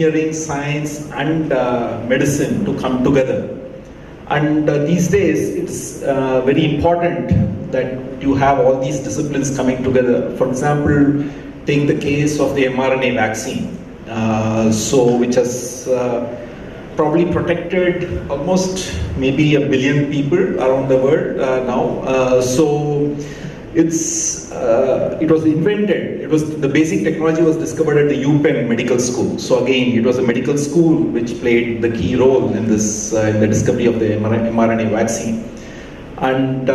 engineering, science and medicine to come together. And these days it's very important that you have all these disciplines coming together. For example, take the case of the mRNA vaccine, which has probably protected almost maybe 1 billion people around the world now. It was invented. The basic technology was discovered at the UPenn Medical School. So again, it was a medical school which played the key role in this in the discovery of the mRNA vaccine. And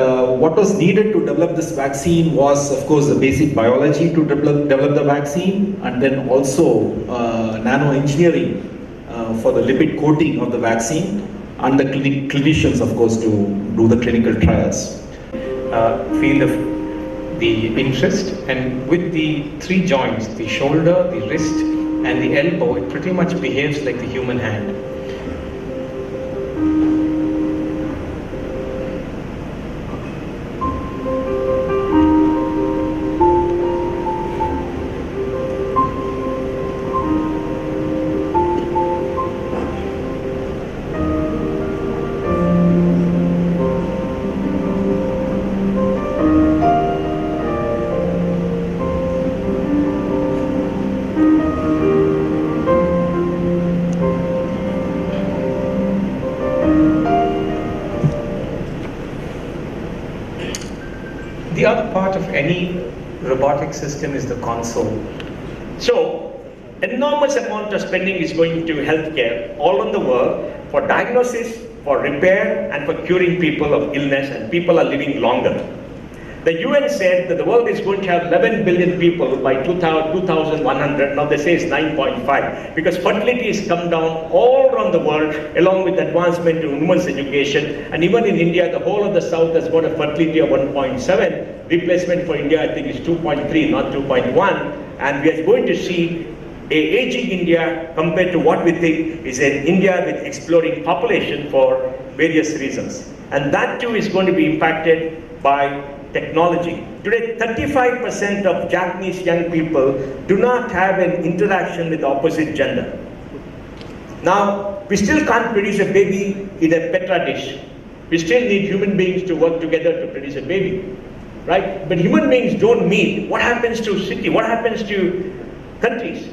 what was needed to develop this vaccine was, of course, the basic biology to develop the vaccine, and then also nano engineering for the lipid coating of the vaccine, and the clinicians, of course, to do the clinical trials. Field of the interest, and with the 3 joints, the shoulder, the wrist and the elbow, it pretty much behaves like the human hand. The other part of any robotic system is the console. So, enormous amount of spending is going to healthcare all over the world for diagnosis, for repair, and for curing people of illness, and people are living longer. The UN said that the world is going to have 11 billion people by 2100. Now they say it's 9.5, because fertility has come down all around the world, along with advancement in women's education. And even in India, the whole of the South has got a fertility of 1.7. Replacement for India, I think, is 2.3, not 2.1. And we are going to see a aging India compared to what we think is an India with exploding population for various reasons. And that too is going to be impacted by technology. Today, 35% of Japanese young people do not have an interaction with the opposite gender. Now, we still can't produce a baby in a Petra dish. We still need human beings to work together to produce a baby, right? But human beings don't meet. What happens to city? What happens to countries?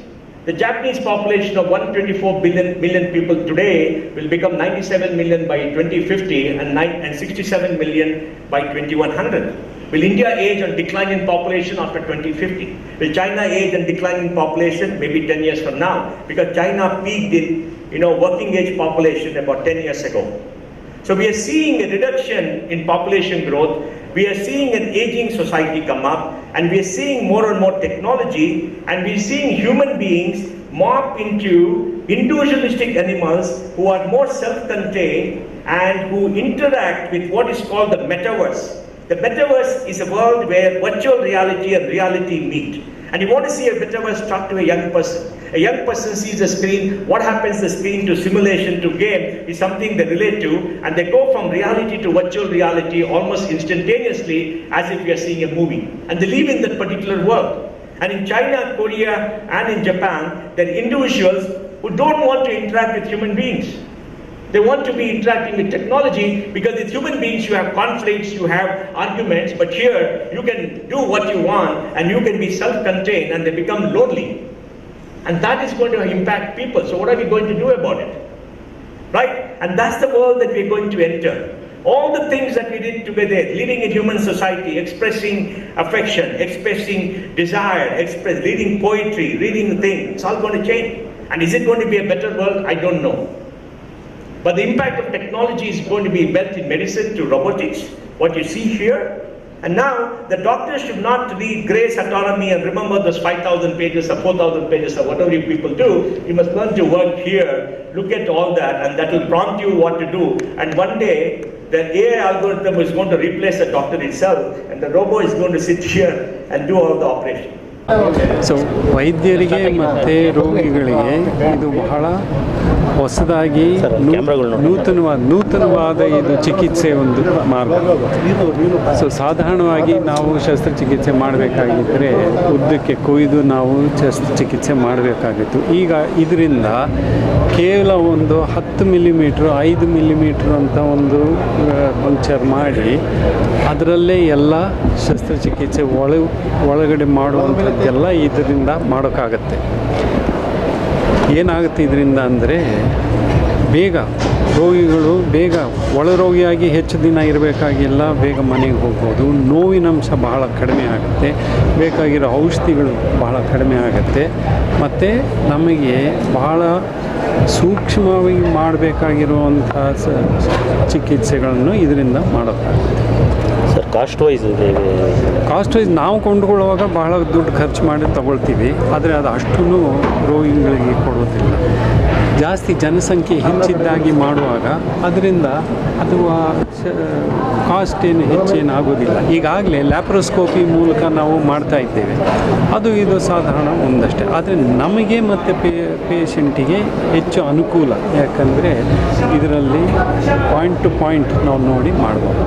The Japanese population of 124 million people today will become 97 million by 2050 and 67 million by 2100. Will India age and decline in population after 2050? Will China age and decline in population maybe 10 years from now? Because China peaked in working age population about 10 years ago. So we are seeing a reduction in population growth. We are seeing an aging society come up, and we are seeing more and more technology, and we are seeing human beings morph into individualistic animals who are more self-contained and who interact with what is called the metaverse. The metaverse is a world where virtual reality and reality meet. And you want to see a metaverse, talk to a young person. A young person sees a screen, what happens the screen to simulation to game is something they relate to, and they go from reality to virtual reality almost instantaneously as if we are seeing a movie. And they live in that particular world. And in China, Korea, and in Japan, there are individuals who don't want to interact with human beings. They want to be interacting with technology because with human beings you have conflicts, you have arguments, but here you can do what you want and you can be self-contained and they become lonely. And that is going to impact people. So what are we going to do about it? Right? And that's the world that we're going to enter. All the things that we did together, living in human society, expressing affection, expressing desire, reading poetry, reading things, it's all going to change. And is it going to be a better world? I don't know. But the impact of technology is going to be built in medicine to robotics, what you see here. And now, the doctors should not read Gray's Anatomy and remember those 5,000 pages or 4,000 pages or whatever you people do. You must learn to work here, look at all that, and that will prompt you what to do. And one day, the AI algorithm is going to replace the doctor itself, and the robot is going to sit here and do all the operation. So ವೈದ್ಯರಿಗೆ ಮತ್ತು ರೋಗಿಗಳಿಗೆ ಇದು ಬಹಳ ಹೊಸದಾಗಿ ನೂತನವಾದ ಇದು ಚಿಕಿತ್ಸೆ ಒಂದು ಮಾರ್ಗ. ಸೊ ಸಾಧಾರಣವಾಗಿ ನಾವು ಶಸ್ತ್ರಚಿಕಿತ್ಸೆ ಮಾಡಬೇಕಾಗಿದ್ದರೆ ಉದ್ದಕ್ಕೆ ಕೊಯ್ದು ನಾವು ಶಸ್ತ್ರಚಿಕಿತ್ಸೆ ಮಾಡಬೇಕಾಗಿತ್ತು. ಈಗ ಇದರಿಂದ ಕೇವಲ ಒಂದು 10 ಮಿಲಿಮೀಟ್ರ್ 5 ಮಿಲಿಮೀಟ್ರ್ ಅಂತ ಒಂದು ಪಂಕ್ಚರ್ ಮಾಡಿ ಅದರಲ್ಲೇ ಎಲ್ಲ ಶಸ್ತ್ರಚಿಕಿತ್ಸೆ ಒಳಗಡೆ ಮಾಡುವಂಥದ್ದೆಲ್ಲ ಇದರಿಂದ ಮಾಡೋಕ್ಕಾಗತ್ತೆ. ಏನಾಗುತ್ತೆ ಇದರಿಂದ ಅಂದರೆ ಬೇಗ ರೋಗಿಗಳು ಬೇಗ ಒಳರೋಗಿಯಾಗಿ ಹೆಚ್ಚು ದಿನ ಇರಬೇಕಾಗಿಲ್ಲ, ಬೇಗ ಮನೆಗೆ ಹೋಗ್ಬೋದು. ನೋವಿನಂಶ ಬಹಳ ಕಡಿಮೆ ಆಗುತ್ತೆ, ಬೇಕಾಗಿರೋ ಔಷಧಿಗಳು ಬಹಳ ಕಡಿಮೆ ಆಗುತ್ತೆ, ಮತ್ತು ನಮಗೆ ಬಹಳ ಸೂಕ್ಷ್ಮವಾಗಿ ಮಾಡಬೇಕಾಗಿರುವಂಥ ಚಿಕಿತ್ಸೆಗಳನ್ನು ಇದರಿಂದ ಮಾಡೋಕ್ಕಾಗುತ್ತೆ. ಸರ್ ಕಾಸ್ಟ್ ವೈಸ್ ನಾವು ಕೊಂಡುಕೊಳ್ಳುವಾಗ ಬಹಳ ದುಡ್ಡು ಖರ್ಚು ಮಾಡಿ ತಗೊಳ್ತೀವಿ, ಆದರೆ ಅದು ಅಷ್ಟೂ ರೋಗಿಗಳಿಗೆ ಕೊಡೋದಿಲ್ಲ. ಜಾಸ್ತಿ ಜನಸಂಖ್ಯೆ ಹೆಚ್ಚಿದ್ದಾಗಿ ಮಾಡುವಾಗ ಅದರಿಂದ ಅದು ಕಾಸ್ಟ್ ಏನು ಹೆಚ್ಚೇನಾಗೋದಿಲ್ಲ. ಈಗಾಗಲೇ ಲ್ಯಾಪ್ರೋಸ್ಕೋಪಿ ಮೂಲಕ ನಾವು ಮಾಡ್ತಾ ಇದ್ದೇವೆ, ಅದು ಇದು ಸಾಧಾರಣ ಒಂದಷ್ಟೇ. ಆದರೆ ನಮಗೆ ಮತ್ತು ಪೇಷಂಟಿಗೆ ಹೆಚ್ಚು ಅನುಕೂಲ, ಯಾಕಂದರೆ ಇದರಲ್ಲಿ ಪಾಯಿಂಟ್ ಟು ಪಾಯಿಂಟ್ ನಾವು ನೋಡಿ ಮಾಡ್ಬೋದು.